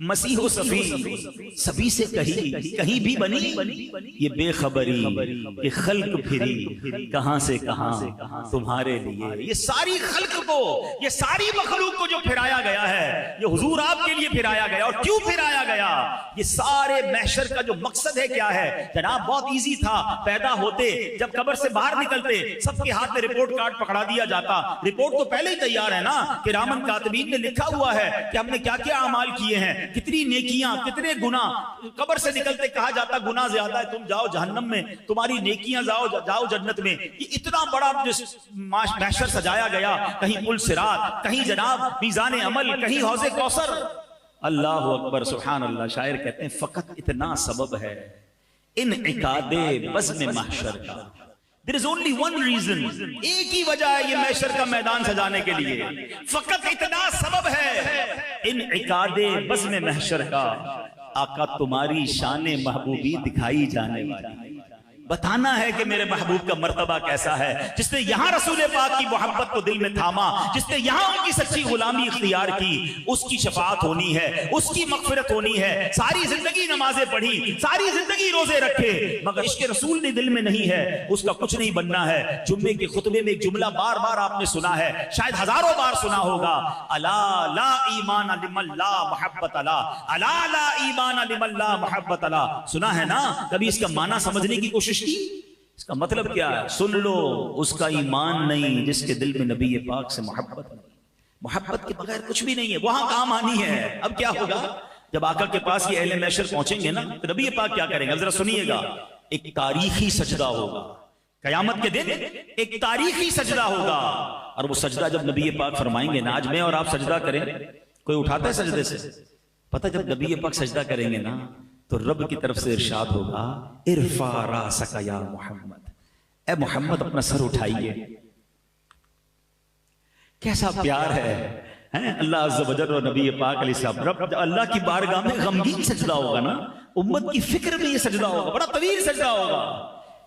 مسیح و صفی سبھی سے کہیں بھی بنی یہ بے خبری یہ خلق پھری کہاں سے کہاں تمہارے لیے. یہ ساری خلق کو یہ ساری مخلوق کو جو پھرایا گیا ہے یہ حضور آپ کے لیے پھرایا گیا. اور کیوں پھرایا گیا؟ یہ سارے محشر کا جو مقصد ہے کیا ہے جناب؟ بہت ایزی تھا. پیدا ہوتے جب قبر سے باہر نکلتے سب کے ہاتھ میں رپورٹ کارڈ پکڑا دیا جاتا. رپورٹ تو پہلے ہی تیار ہے نا کہ کرامن کاتبین نے لکھا ہوا ہے کہ ہم نے کیا کیا اعمال کیے ہیں, کتنی نیکیاں کتنے گناہ. قبر سے نکلتے کہا جاتا گناہ زیادہ ہے تم جاؤ جہنم میں, تمہاری نیکیاں جاؤ جنت میں. یہ اتنا بڑا محشر سجایا گیا, کہیں پل صراط, کہیں جناب میزان عمل, کہیں حوض کوثر. اللہ اکبر سبحان اللہ. شاعر کہتے ہیں فقط اتنا سبب ہے انعقاد بزم محشر کا. There is only one reason. ایک ہی وجہ ہے یہ محشر کا میدان سجانے کے لیے, فقط اتنا سبب ہے انعقاد بزم محشر کا. آقا تمہاری شان محبوبی دکھائی جانے والی, بتانا ہے کہ میرے محبوب کا مرتبہ کیسا ہے. جس نے یہاں رسول پاک کی محبت کو دل میں تھاما, جس نے یہاں ان کی سچی غلامی اختیار کی, اس کی شفاعت ہونی ہے, اس کی مغفرت ہونی ہے. ساری زندگی نمازیں پڑھی, ساری زندگی روزے رکھے, مگر عشق رسول نے دل میں نہیں ہے, اس کا کچھ نہیں بننا ہے. جمعے کے خطبے میں ایک جملہ بار بار آپ نے سنا ہے, شاید ہزاروں بار سنا ہوگا, الا لا ایمان لمن لا محبت لا, الا لا ایمان لمن لا محبت لا. سنا ہے نا؟ کبھی اس کا معنی سمجھنے کی کوشش کی؟ اس کا مطلب کیا ہے؟ سن لو, اس کا ایمان نہیں جس کے دل میں نبی پاک سے محبت نہیں. محبت کے بغیر کچھ بھی نہیں ہے, وہاں کام آنی ہے. اب کیا ہوگا جب آقا کے پاس یہ اہل محشر پہنچیں گے نا, تو نبی پاک کیا کریں گے؟ ذرا سنیے گا. ایک تاریخی سجدہ ہوگا قیامت کے دن, ایک تاریخی سجدہ ہوگا. اور وہ سجدہ جب نبی پاک فرمائیں گے نا, آج میں اور آپ سجدہ کریں, کوئی اٹھاتا ہے سجدے سے؟ پتہ جب نبی پاک سجدہ کریں گے نا تو رب کی طرف سے ارشاد ہوگا ارفع راسک یا محمد, اے محمد اپنا سر اٹھائیے. کیسا پیار ہے اللہ عز و جل اور نبی پاک علیہ السلام. رب اللہ کی بارگاہ میں غمگین سجدہ ہوگا نا, امت کی فکر میں یہ سجدہ ہوگا, بڑا طویل سجدہ ہوگا.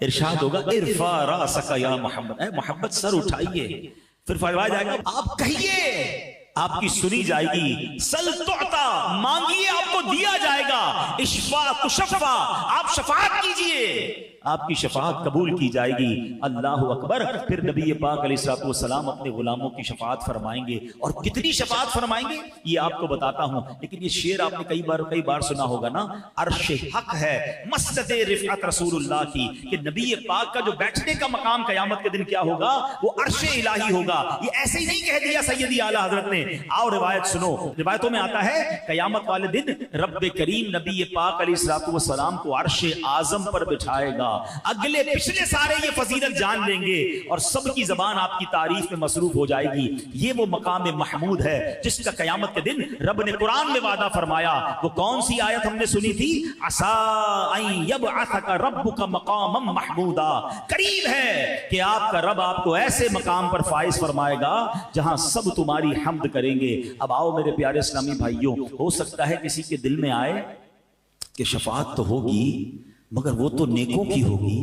ارشاد ہوگا ارفع راسک یا محمد, اے محمد سر اٹھائیے. پھر فرمایا جائے گا آپ کہیے, آپ کی سنی جائے گی. سل تعطا, مانگیے آپ کو دیا جائے گا. اشفا تشفا, آپ شفاعت کیجئے, آپ کی شفاعت قبول کی جائے گی. اللہ اکبر. پھر نبی پاک علیہ الصلوۃ والسلام اپنے غلاموں کی شفاعت فرمائیں گے, اور کتنی شفاعت فرمائیں گے یہ آپ کو بتاتا ہوں. لیکن یہ شعر آپ نے کئی بار سنا ہوگا نا, عرش حق ہے مسجد رفعت رسول اللہ کی, کہ نبی پاک کا جو بیٹھنے کا مقام قیامت کے دن کیا ہوگا, وہ عرش الہی ہوگا. یہ ایسے ہی نہیں کہہ دیا سیدی اعلیٰ حضرت نے. آؤ روایت سنو. روایتوں میں آتا ہے قیامت والے دن رب کریم نبی پاک علیہ الصلوۃ والسلام کو عرش اعظم پر بٹھائے گا. اگلے پچھلے سارے یہ فضیلت جان لیں گے اور سب کی زبان آپ کی تعریف میں مصروف ہو جائے گی. یہ وہ مقام محمود ہے جس کا قیامت کے دن رب نے قرآن میں وعدہ فرمایا. وہ کون سی آیت ہم نے سنی تھی؟ عسیٰ ان یبعثک ربک مقاما محمودا, قریب ہے کہ آپ کا رب آپ کو ایسے مقام پر فائز فرمائے گا جہاں سب تمہاری حمد کریں گے. اب آؤ میرے پیارے اسلامی بھائیوں, ہو سکتا ہے کسی کے دل میں آئے کہ شفاعت تو ہوگی مگر وہ تو نیکوں کی ہوگی,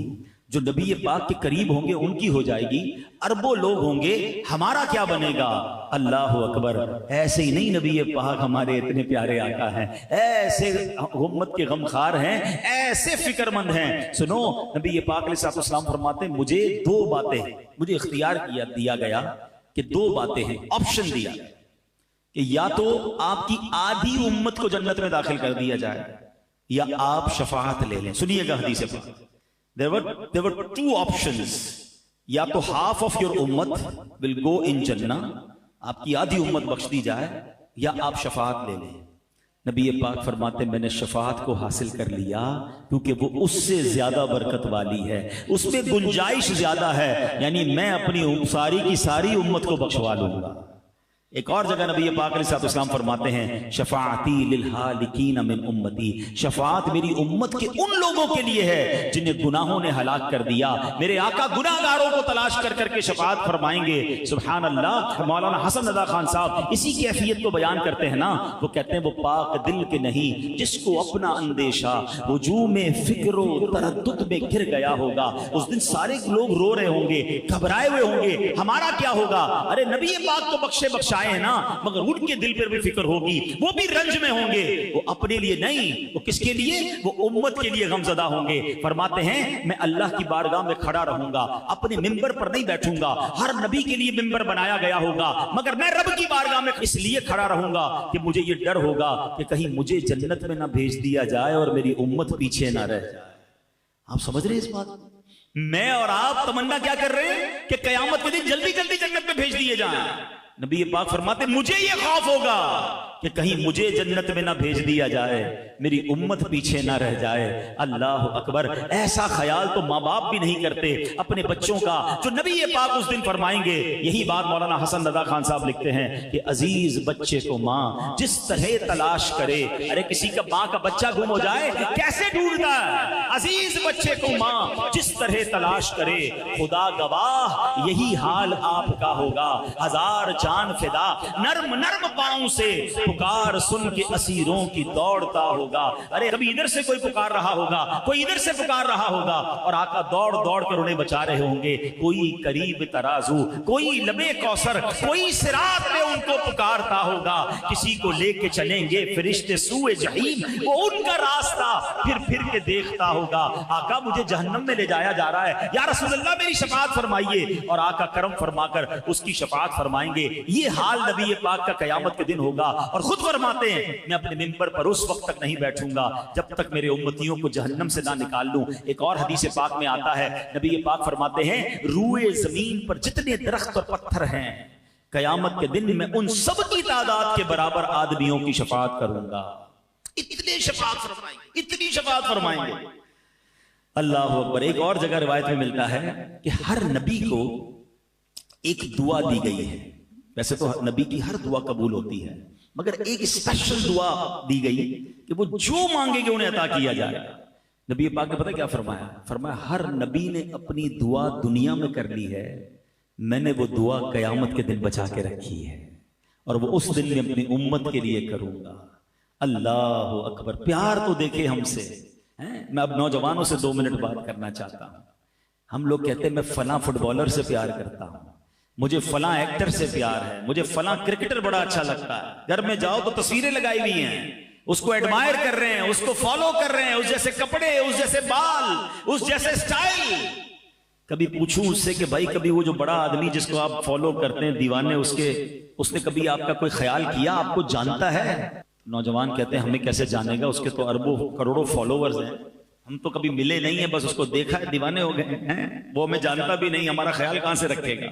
جو نبی پاک کے قریب ہوں گے ان کی ہو جائے گی, اربوں لوگ ہوں گے, ہمارا کیا بنے گا؟ اللہ اکبر. ایسے ہی نہیں, نبی پاک ہمارے اتنے پیارے آقا ہیں, ایسے امت کے غمخوار ہیں, ایسے فکر مند ہیں. سنو, نبی پاک علیہ السلام فرماتے ہیں مجھے دو باتیں, مجھے اختیار دیا گیا کہ دو باتیں ہیں, آپشن دیا کہ یا تو آپ کی آدھی امت کو جنت میں داخل کر دیا جائے یا آپ شفاعت لے لیں. سنیے گا حدیث پاک, there were two options. یا تو half of your ummat will go in Jannah, آپ کی آدھی امت بخش دی جائے, یا آپ شفاعت لے لیں. نبی پاک فرماتے میں نے شفاعت کو حاصل کر لیا کیونکہ وہ اس سے زیادہ برکت والی ہے, اس میں گنجائش زیادہ ہے, یعنی میں اپنی ساری کی ساری امت کو بخشوا لوں گا. ایک اور جگہ نبی پاک علیہ السلام فرماتے ہیں شفاعتی للہالکین من امتی, شفاعت میری امت کے ان لوگوں کے لیے ہے جنہیں گناہوں نے ہلاک کر دیا. میرے آقا گناہگاروں کو تلاش کر کر کے شفاعت فرمائیں گے. سبحان اللہ. مولانا حسن رضا خان صاحب اسی کی کیفیت کو بیان کرتے ہیں نا, وہ کہتے ہیں وہ پاک دل کے نہیں جس کو اپنا اندیشہ وجوہ میں فکر و تردد میں گر گیا ہوگا. اس دن سارے لوگ رو رہے ہوں گے, گھبرائے ہوئے ہوں گے, ہمارا کیا ہوگا؟ ارے نبی پاک تو بخشے بخشا آئے ہیں نا, مگر ان کے دل پر بھی فکر ہوگی, وہ بھی رنج میں ہوں گے, وہ اپنے لیے نہیں, وہ کس کے لیے, وہ امت کے لیے غمزدہ ہوں گے. فرماتے ہیں میں اللہ کی بارگاہ میں کھڑا رہوں گا, اپنے ممبر پر نہیں بیٹھوں گا, ہر نبی کے لیے ممبر بنایا گیا ہوگا, مگر میں رب کی بارگاہ میں اس لیے کھڑا رہوں گا کہ مجھے یہ ڈر ہوگا کہ کہیں مجھے جنت میں نہ بھیج دیا جائے اور میری امت پیچھے نہ رہ جائے. آپ سمجھ رہے ہیں اس بات؟ میں اور آپ تمنا کیا کر رہے ہیں کہ قیامت کے دن جلدی جلدی جنت میں بھیج دیے جائیں. نبی پاک فرماتے مجھے یہ خوف ہوگا کہ کہیں مجھے جنت میں نہ بھیج دیا جائے, میری امت پیچھے نہ رہ جائے. اللہ اکبر, ایسا خیال تو ماں باپ بھی نہیں کرتے اپنے بچوں کا جو نبی پاک اس دن فرمائیں گے. یہی بات مولانا حسن رضا خان صاحب لکھتے ہیں کہ عزیز بچے کو ماں جس طرح تلاش کرے, ارے کسی کا ماں کا بچہ گم ہو جائے کیسے ڈھونڈتا ہے, عزیز بچے کو ماں جس طرح تلاش کرے, خدا گواہ یہی حال آپ کا ہوگا. ہزار جان فدا نرم نرم پاؤں سے پکار سن کے اسیروں کی دوڑتا ہوگا. ارے کبھی ادھر سے کوئی پکار رہا ہوگا, کوئی ادھر سے پکار رہا ہوگا, اور آقا دوڑ دوڑ کر انہیں بچا رہے ہوں گے. کوئی قریب ترازو, کوئی لبے کوثر, کوئی صراط پہ ان کو پکارتا ہوگا. کسی کو لے کے چلیں گے فرشتے سوئے جہیم, وہ ان کا راستہ پھر کے دیکھتا ہوگا. آقا مجھے جہنم میں لے جایا جا رہا ہے, یا رسول اللہ میری شفاعت فرمائیے, اور آقا کرم فرما کر اس کی شفاعت فرمائیں گے. یہ حال نبی پاک کا قیامت کے دن ہوگا. اور خود فرماتے ہیں میں اپنے ممبر پر اس وقت تک نہیں بیٹھوں گا جب تک میرے امتیوں کو جہنم سے نہ نکال لوں. ایک اور حدیث پاک میں آتا ہے, نبی پاک فرماتے ہیں روئے زمین پر جتنے درخت اور پتھر ہیں قیامت کے دن میں ان سب کی تعداد کے برابر آدمیوں کی شفاعت کروں گا. اتنی شفاعت فرمائیں گے. اللہ اکبر. ایک اور جگہ روایت میں ملتا ہے کہ ہر نبی کو ایک دعا دی گئی ہے. ویسے تو نبی کی ہر دعا قبول ہوتی ہے, مگر ایک اسپیشل دعا دی گئی کہ وہ جو مانگے گے انہیں عطا کیا جائے گا. نبی پاک نے پتہ کیا فرمایا, فرمایا ہر نبی نے اپنی دعا دنیا میں کر لی ہے, میں نے وہ دعا قیامت کے دن بچا کے رکھی ہے, اور وہ اس دن میں اپنی امت کے لیے کروں گا. اللہ اکبر. پیار تو دیکھے ہم سے. میں اب نوجوانوں سے 2 منٹ بات کرنا چاہتا ہوں. ہم لوگ کہتے ہیں میں فلاں فٹ بالر سے پیار کرتا ہوں, مجھے فلاں ایکٹر سے پیار ہے, مجھے فلاں کرکٹر بڑا اچھا لگتا ہے. گھر میں جاؤ تو تصویریں لگائی ہوئی ہیں, اس کو ایڈمائر کر رہے ہیں, اس کو فالو کر رہے ہیں, اس جیسے کپڑے, اس جیسے بال, اس جیسے سٹائل. کبھی پوچھوں اس سے کہ بھائی کبھی وہ جو بڑا آدمی جس کو آپ فالو کرتے ہیں دیوانے, اس نے کبھی آپ کا کوئی خیال کیا, آپ کو جانتا ہے؟ نوجوان کہتے ہیں ہمیں کیسے جانے گا, اس کے تو اربوں کروڑوں فالوورز ہیں, ہم تو کبھی ملے نہیں ہیں, بس اس کو دیکھا ہے دیوانے ہو گئے ہیں, وہ ہمیں جانتا بھی نہیں, ہمارا خیال کہاں سے رکھے گا.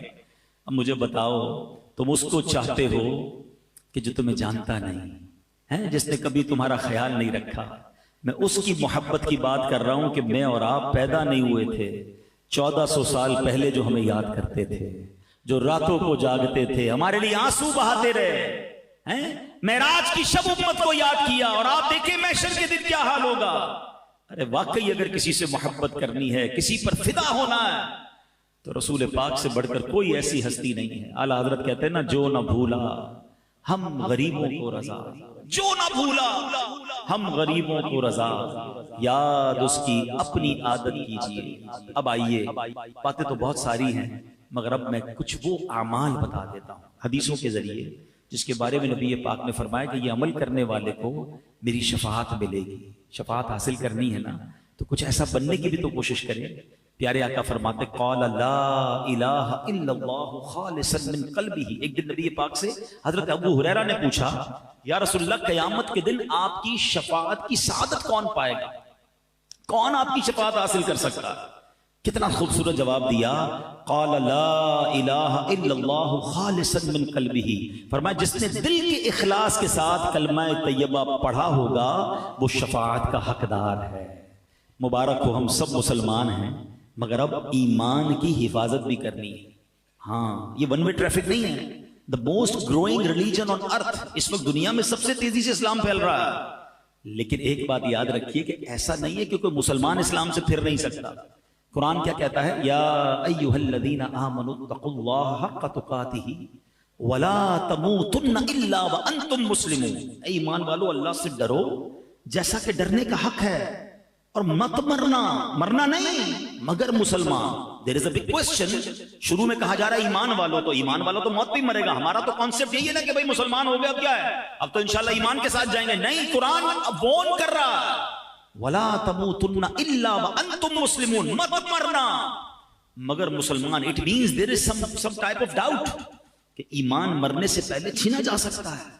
اب مجھے بتاؤ تم اس کو چاہتے ہو کہ جو تمہیں جانتا نہیں ہے, جس نے کبھی تمہارا خیال نہیں رکھا. میں اس کی محبت کی بات کر رہا ہوں کہ میں اور آپ پیدا نہیں ہوئے تھے 1400 سال پہلے, جو ہمیں یاد کرتے تھے, جو راتوں کو جاگتے تھے, ہمارے لیے آنسو بہاتے رہے. معراج کی شب امت کو یاد کیا, اور آپ دیکھیں محشر کے دن کیا حال ہوگا. ارے واقعی اگر کسی سے محبت کرنی ہے, کسی پر فدا ہونا ہے, تو رسول پاک سے بڑھ کر کوئی ایسی ہستی نہیں ہے. اعلیٰ حضرت کہتے ہیں نا, جو نہ بھولا ہم غریبوں کو رضا, جو نہ بھولا ہم غریبوں کو رضا, یاد اس کی اپنی عادت کیجیے. اب آئیے, باتیں تو بہت ساری ہیں, مگر اب میں کچھ وہ اعمال بتا دیتا ہوں حدیثوں کے ذریعے, جس کے بارے میں نبی پاک نے فرمایا کہ یہ عمل کرنے والے کو میری شفاعت ملے گی. شفاعت حاصل کرنی ہے نا, تو کچھ ایسا بننے کی بھی تو کوشش کریں. پیارے آقا فرماتے قال لا الہ الا اللہ خالصا من قلبہ. ایک دن نبی پاک سے حضرت ابو ہریرہ نے پوچھا, یا رسول اللہ قیامت کے دن آپ کی شفاعت کی سعادت کون پائے گا, کون آپ کی شفاعت حاصل کر سکتا ہے؟ کتنا خوبصورت جواب دیا, قال لا الہ الا اللہ خالصا من قلبہ. فرمایا جس نے دل کے اخلاص کے ساتھ کلمہ طیبہ پڑھا ہوگا وہ شفاعت کا حقدار ہے. مبارک ہو, ہم سب مسلمان ہیں, مگر اب ایمان کی حفاظت بھی کرنی ہے. ہاں, یہ ون وے ٹریفک نہیں ہے. the most growing religion on earth, اس وقت دنیا میں سب سے تیزی سے اسلام پھیل رہا ہے. لیکن ایک بات یاد رکھیے کہ ایسا نہیں ہے کہ کوئی مسلمان اسلام سے پھر نہیں سکتا. قرآن کیا کہتا ہے, یا ایھا الذین آمنوا اتقوا اللہ حق تقاتہ ولا تموتن الا وانتم مسلمون. اے ایمان والو اللہ سے ڈرو جیسا کہ ڈرنے کا حق ہے, اور مت مرنا، مرنا نہیں مگر مسلمان. دیر از اے بگ کوشچن. شروع میں کہا جا رہا ہے ایمان والوں، تو ایمان والوں تو موت پہ مرے گا. ہمارا تو کانسیپٹ یہی ہے نا کہ بھائی مسلمان ہو گیا، اب کیا ہے، اب تو انشاءاللہ ایمان کے ساتھ جائیں گے. نہیں، قرآن وارن کر رہا ہے وَلَا تَمُوتُنَّ إِلَّا وَأَنْتُمْ مُسْلِمُونَ، مت مرنا مگر مسلمان. It means there is some type of doubt کہ ایمان مرنے سے پہلے چھینا جا سکتا ہے.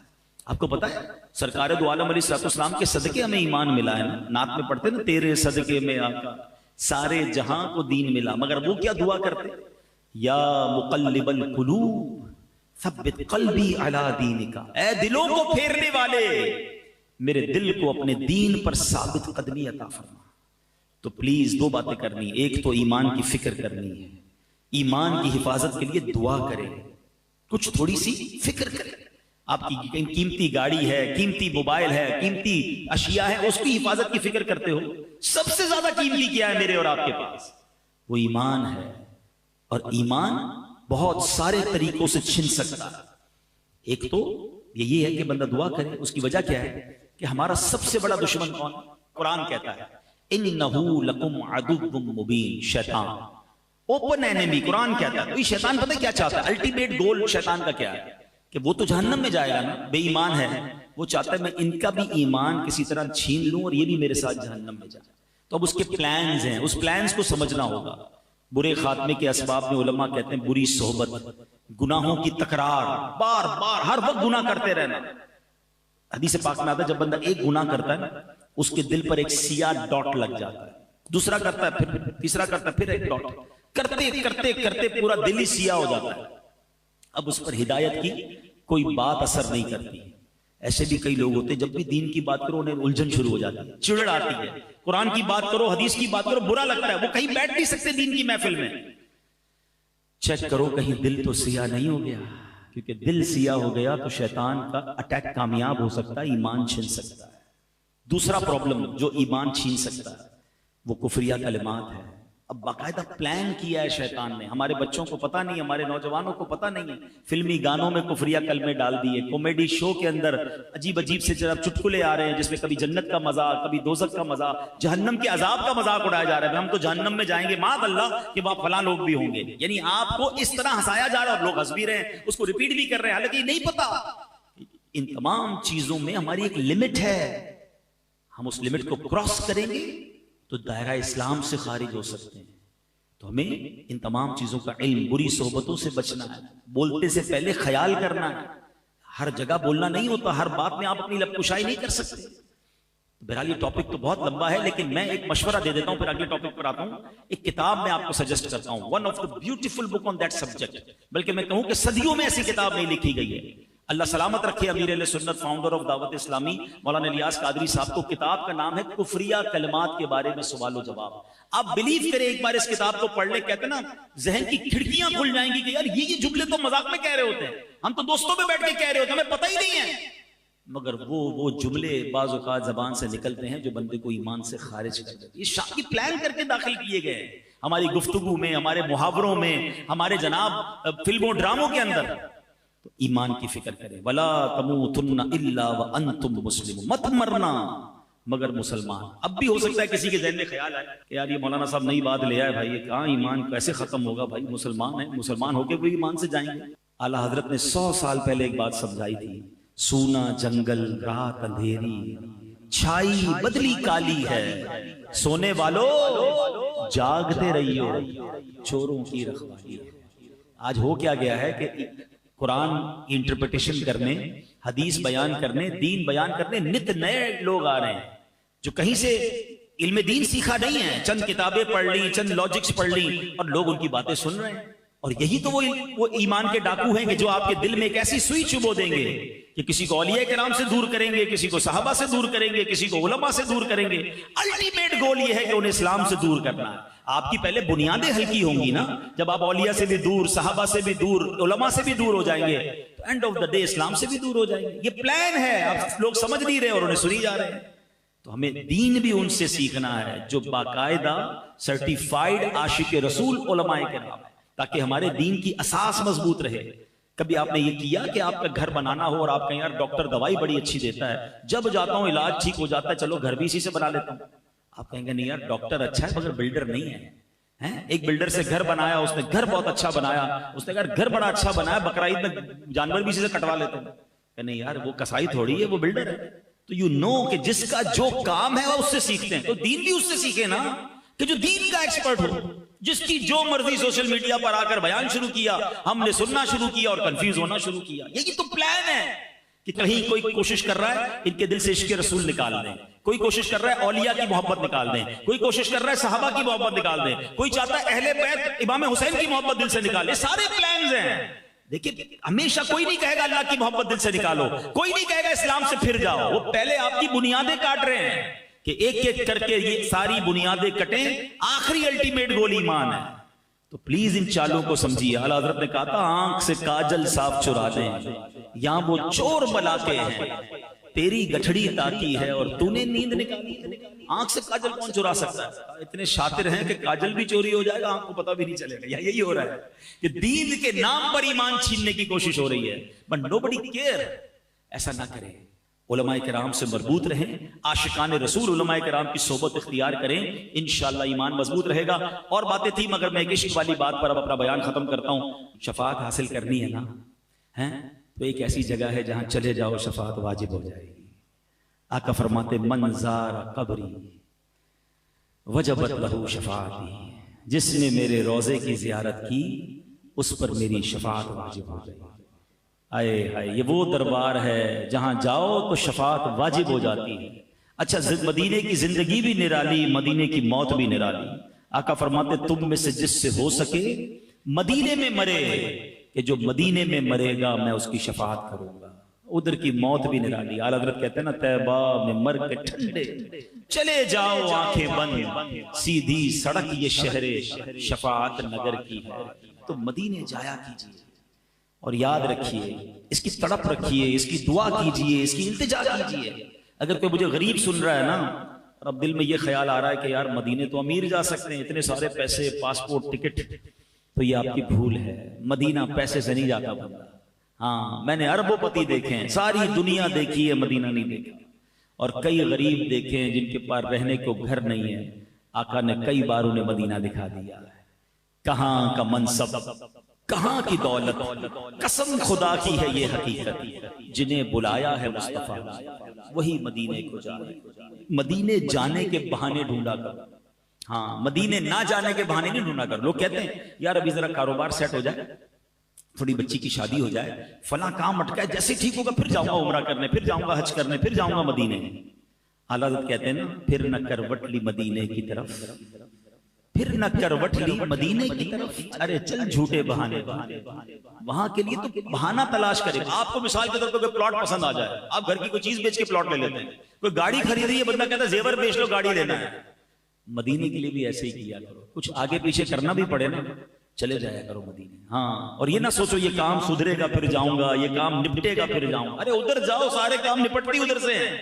آپ کو پتا ہے سرکار دو عالم علیہ السلام کے صدقے ہمیں ایمان ملا ہے نا. نعت میں پڑھتے نا، تیرے صدقے میں آقا سارے جہاں کو دین ملا. مگر وہ کیا دعا کرتے؟ یا مقلب القلوب ثبت قلبی علی دینک، اے دلوں کو پھیرنے والے میرے دل کو اپنے دین پر ثابت قدمی عطا فرما. تو پلیز دو باتیں کرنی، ایک تو ایمان کی فکر کرنی ہے، ایمان کی حفاظت کے لیے دعا کریں، کچھ تھوڑی سی فکر کریں. آپ کی قیمتی گاڑی ہے، قیمتی موبائل ہے، قیمتی اشیاء ہے، اس کی حفاظت کی فکر کرتے ہو. سب سے زیادہ قیمتی کیا ہے میرے اور آپ کے پاس؟ وہ ایمان ہے. اور ایمان بہت سارے طریقوں سے چھن سکتا ہے. ایک تو یہ ہے کہ بندہ دعا کرے. اس کی وجہ کیا ہے کہ ہمارا سب سے بڑا دشمن کون؟ قرآن کہتا ہے اِنَّهُ لَكُمْ عَدُوٌّ مُبِينٌ، شیطان اوپن اینیمی. قرآن کہتا ہے شیطان پتہ کیا چاہتا ہے؟ الٹیمیٹ گول شیطان کا کیا ہے کہ وہ تو جہنم میں جائے گا نا، بے ایمان ہے. وہ چاہتا ہے میں ان کا بھی ایمان کسی طرح چھین لوں اور یہ بھی میرے ساتھ جہنم میں جائے. تو اب اس کے پلانز ہیں، اس پلانز کو سمجھنا ہوگا. برے خاتمے کے اسباب میں علماء کہتے ہیں بری صحبت، گناہوں کی تکرار، بار بار ہر وقت گناہ کرتے رہنا. حدیث پاک میں آتا ہے جب بندہ ایک گناہ کرتا ہے نا، اس کے دل پر ایک سیاہ ڈاٹ لگ جاتا ہے. دوسرا کرتا ہے، پھر تیسرا کرتا ہے، پھر ایک ڈاٹ. کرتے کرتے کرتے پورا دل ہی سیاہ ہو جاتا ہے. اب اس پر ہدایت کی کوئی بات اثر نہیں کرتی. ایسے بھی کئی لوگ ہوتے ہیں جب بھی دین کی بات کرو انہیں الجھن شروع ہو جاتی ہے، چڑ آتی ہے. قرآن کی بات کرو، حدیث کی بات کرو، برا لگتا ہے. وہ کہیں بیٹھ نہیں سکتے دین کی محفل میں. چیک کرو کہیں دل تو سیاہ نہیں ہو گیا، کیونکہ دل سیاہ ہو گیا تو شیطان کا اٹیک کامیاب ہو سکتا ہے، ایمان چھین سکتا ہے. دوسرا پرابلم جو ایمان چھین سکتا ہے وہ کفریہ کلمات ہے. اب باقاعدہ پلان کیا ہے شیطان نے. ہمارے بچوں کو پتہ نہیں، ہمارے نوجوانوں کو پتہ نہیں ہے. فلمی گانوں میں کفریہ کلمے ڈال دیے، کامیڈی شو کے اندر عجیب عجیب سے چٹکلے آ رہے ہیں جس میں کبھی جنت کا مذاق، کبھی دوزخ کا مذاق، جہنم کے عذاب کا مذاق اڑایا جا رہا ہے. ہم تو جہنم میں جائیں گے، معاذ اللہ کہ وہاں فلاں لوگ بھی ہوں گے. یعنی آپ کو اس طرح ہنسایا جا رہا ہے اور لوگ ہنس بھی رہے ہیں، اس کو ریپیٹ بھی کر رہے ہیں، حالانکہ یہ نہیں پتا. ان تمام چیزوں میں ہماری ایک لمٹ ہے. ہم اس لمٹ کو کراس کریں گے تو دائرہ اسلام سے خارج ہو سکتے ہیں. تو ہمیں ان تمام چیزوں کا علم، بری صحبتوں سے بچنا ہے، بولتے سے پہلے خیال کرنا ہے. ہر جگہ بولنا نہیں ہوتا، ہر بات میں آپ اپنی لب کشائی نہیں کر سکتے. بہرحال یہ ٹاپک تو بہت لمبا ہے، لیکن میں ایک مشورہ دے دیتا ہوں، پھر اگلے ٹاپک پر آتا ہوں. ایک کتاب میں آپ کو سجیسٹ کرتا ہوں، one of the beautiful book on that subject. بلکہ میں کہوں کہ صدیوں میں ایسی کتاب نہیں لکھی گئی ہے. اللہ سلامت رکھے امیر اہل سنت، فاؤنڈر آف دعوت اسلامی مولانا الیاس قادری صاحب کو کتاب کا نام ہے کفریہ کلمات کے بارے میں سوال و جواب. آپ بلیو کریں ایک بار اس کتاب کو پڑھ لیں، کہتے ہیں نا ذہن کی کھڑکیاں کھل جائیں گی کہ یار یہ جملے تو مذاق میں کہہ رہے ہوتے ہیں، ہم تو دوستوں میں بیٹھ کے کہہ رہے ہوتے ہیں، ہمیں پتہ ہی نہیں ہے. مگر وہ جملے بعض اوقات زبان سے نکلتے ہیں جو بندے کو ایمان سے خارج کر دیتے ہیں. یہ شاکی پلان کر کے داخل کیے گئے ہیں ہماری گفتگو میں، ہمارے محاوروں میں، ہمارے جناب فلموں ڈراموں کے اندر. تو ایمان کی فکر کریں. وَلَا تَمُوتُنَّ إِلَّا وَأَنْتُمْ مُسْلِمُونَ، مت مرنا مگر مسلمان. اب بھی ہو سکتا ہے کسی کے ذہن میں خیال آئے کہ یار یہ مولانا صاحب نئی بات لے آئے، بھائی یہ کہاں ایمان کیسے ختم ہوگا؟ بھائی مسلمان ہیں، مسلمان ہو کے بھی ایمان سے جائیں گے. اعلیٰ حضرت نے 100 سال پہلے ایک بات سمجھائی تھی، سونا جنگل رات اندھیری، چھائی بدلی کالی ہے، سونے والو جاگتے رہیو، چوروں کی رکھوالی ہے. آج ہو کیا گیا ہے کہ قرآن کی انٹرپریٹیشن کرنے، حدیث بیان کرنے، دین بیان کرنے نت نئے لوگ آ رہے ہیں جو کہیں سے علم دین سیکھا نہیں ہے، چند کتابیں پڑھ لی، چند لاجکس پڑھ لی اور لوگ ان کی باتیں سن رہے ہیں. اور یہی تو وہ ایمان کے ڈاکو ہیں کہ جو آپ کے دل میں ایک ایسی سوئی چبو دیں گے کہ کسی کو اولیاء کرام سے دور کریں گے، کسی کو صحابہ سے دور کریں گے، کسی کو علماء سے دور کریں گے. الٹیمیٹ گول یہ ہے کہ انہیں اسلام سے دور کرنا ہے. آپ کی پہلے بنیادیں ہلکی ہوں گی نا، جب آپ اولیاء سے بھی دور، صحابہ سے بھی دور، علماء سے بھی دور ہو جائیں گے تو اینڈ آف دا ڈے اسلام سے بھی دور ہو جائیں گے. یہ پلان ہے، اب لوگ سمجھ نہیں رہے اور انہیں سنی جا رہے ہیں. تو ہمیں دین بھی ان سے سیکھنا ہے جو باقاعدہ سرٹیفائیڈ عاشق رسول علماء کرام، تاکہ ہمارے دین کی اساس مضبوط رہے. کبھی آپ نے یہ کیا کہ آپ کا گھر بنانا ہو اور آپ کہیں یار ڈاکٹر دوائی بڑی اچھی دیتا ہے، جب جاتا ہوں علاج ٹھیک ہو جاتا ہے، چلو گھر بھی اسی سے بنا لیتا ہوں. آپ کہیں گے نہیں یار ڈاکٹر اچھا ہے مگر بلڈر نہیں ہے. ایک بلڈر سے گھر بنایا, اس نے گھر بہت اچھا بنایا, اس نے گھر بڑا اچھا بنایا, بقرعید میں جانور بھی اسے کٹوا لیتے ہیں. کہ نہیں یار وہ کسائی تھوڑی ہے, وہ بلڈر ہے. تو یو نو کہ جس کا جو کام ہے وہ اس سے سیکھتے ہیں, تو دین بھی اس سے سیکھے نا, کہ جو دین کا ایکسپرٹ ہو. جس کی جو مرضی سوشل میڈیا پر آ کر بیان شروع کیا, ہم نے سننا شروع کیا اور کنفیوز ہونا شروع کیا. یہی تو پلان ہے کہ کہیں کوئی کوشش کر رہا ہے ان کے دل سے عشق رسول نکال دیں, کوئی کوشش کر رہا ہے اولیاء کی محبت نکال دیں, کوئی کوشش کر رہا ہے صحابہ کی محبت نکال دیں, کوئی چاہتا ہے اہل بیت امام حسین کی محبت دل سے نکالے. سارے پلانز ہیں. دیکھیں ہمیشہ کوئی نہیں کہے گا اللہ کی محبت دل سے نکالو, کوئی نہیں کہے گا اسلام سے پھر جاؤ. وہ پہلے آپ کی بنیادیں کاٹ رہے ہیں کہ ایک ایک کر کے یہ ساری بنیادیں کٹیں, آخری الٹیمیٹ گول ایمان ہے. تو پلیز ان چالوں کو سمجھیے. اعلیٰ حضرت نے کہا تھا آنکھ سے کاجل صاف چرا دیں, یہاں وہ چور بلاتے ہیں, تیری گٹھڑی تاکی ہے اور تو نے نیند نکالی. آنکھ سے کاجل کون چرا سکتا ہے؟ اتنے شاطر ہیں کہ کاجل بھی چوری ہو جائے گا, آنکھ کو پتہ بھی نہیں چلے گا. یہی ہو رہا ہے کہ دین کے نام پر ایمان چھیننے کی کوشش ہو رہی ہے, بٹ nobody care. ایسا نہ کریں. علماء کرام سے مربوط رہیں, عاشقان رسول علماء کرام کی صحبت اختیار کریں, انشاءاللہ ایمان مضبوط رہے گا. اور باتیں تھیں مگر میں ایک عشق والی بات پر اب اپنا بیان ختم کرتا ہوں. شفاعت حاصل کرنی ہے نا, تو ایک ایسی جگہ ہے جہاں چلے جاؤ شفاعت واجب ہو جائے گی. آقا فرماتے من زار قبری وجبت لہو شفاعتی, جس نے میرے روضے کی زیارت کی اس پر میری شفاعت واجب ہو جائے گی. آئے ہائے, یہ وہ دربار ہے جہاں جاؤ تو شفاعت واجب ہو جاتی ہے. اچھا مدینے کی زندگی بھی نرالی, مدینے کی موت بھی نرالی. آقا فرماتے تم میں سے جس سے ہو سکے مدینے میں مرے, کہ جو مدینے میں مرے گا میں اس کی شفاعت کروں گا. ادھر کی موت بھی نرالی. اعلیٰ حضرت کہتے ہیں نا طیبہ میں مر کے ٹھنڈے چلے جاؤ آنکھیں بند, سیدھی سڑک یہ شہر شفاعت نگر کی ہے. تو مدینے جایا کیجیے اور یاد رکھیے, اس کی تڑپ رکھیے, اس کی دعا کیجئے, اس کی التجا کیجئے. اگر کوئی مجھے غریب سن رہا ہے نا اور اب دل میں یہ خیال آ رہا ہے کہ یار مدینے تو امیر جا سکتے ہیں, اتنے سارے پیسے, پاسپورٹ, ٹکٹ, تو یہ آپ کی بھول ہے. مدینہ پیسے سے نہیں جاتا بندہ. ہاں میں نے اربوں پتی دیکھے ہیں, ساری دنیا دیکھی ہے, مدینہ نہیں دیکھا. اور کئی غریب دیکھے ہیں جن کے پاس رہنے کو گھر نہیں ہے, آقا نے کئی بار انہیں مدینہ دکھا دیا. کہاں کا منصب, کہاں کی دولت, قسم خدا کی ہے یہ حقیقت, جنہیں بلایا ہے مصطفیٰ وہی مدینے کو جانے. مدینے جانے کے بہانے ڈھونڈا کر, ہاں مدینے نہ جانے کے بہانے نہیں ڈھونڈا کر. لوگ کہتے ہیں یار ابھی ذرا کاروبار سیٹ ہو جائے, تھوڑی بچی کی شادی ہو جائے, فلاں کام اٹکا ہے, جیسے ٹھیک ہوگا پھر جاؤں گا عمرہ کرنے, پھر جاؤں گا حج کرنے, پھر جاؤں گا مدینے. اعلیٰ حضرت کہتے ہیں نا پھر نہ کروٹ لی مدینے کی طرف, پھر نہ کروٹ لی مدینے کی طرف. ارے چل جھوٹے بہانے, وہاں کے لیے تو بہانہ تلاش کرے. آپ کو مثال کے طور پر کوئی پلاٹ پسند آ جائے, آپ گھر کی کوئی چیز بیچ کے پلاٹ لے لیتے ہیں. کوئی گاڑی خریدی ہے, بندہ کہتا ہے زیور بیچ لو گاڑی لینا ہے. مدینے کے لیے بھی ایسے ہی کیا کرو, کچھ آگے پیچھے کرنا بھی پڑے نا, چلے جایا کرو مدینے. ہاں اور یہ نہ سوچو یہ کام سدھرے گا پھر جاؤں گا, یہ کام نپٹے گا پھر جاؤں. ارے ادھر جاؤ, سارے کام نپٹتی ادھر سے ہیں.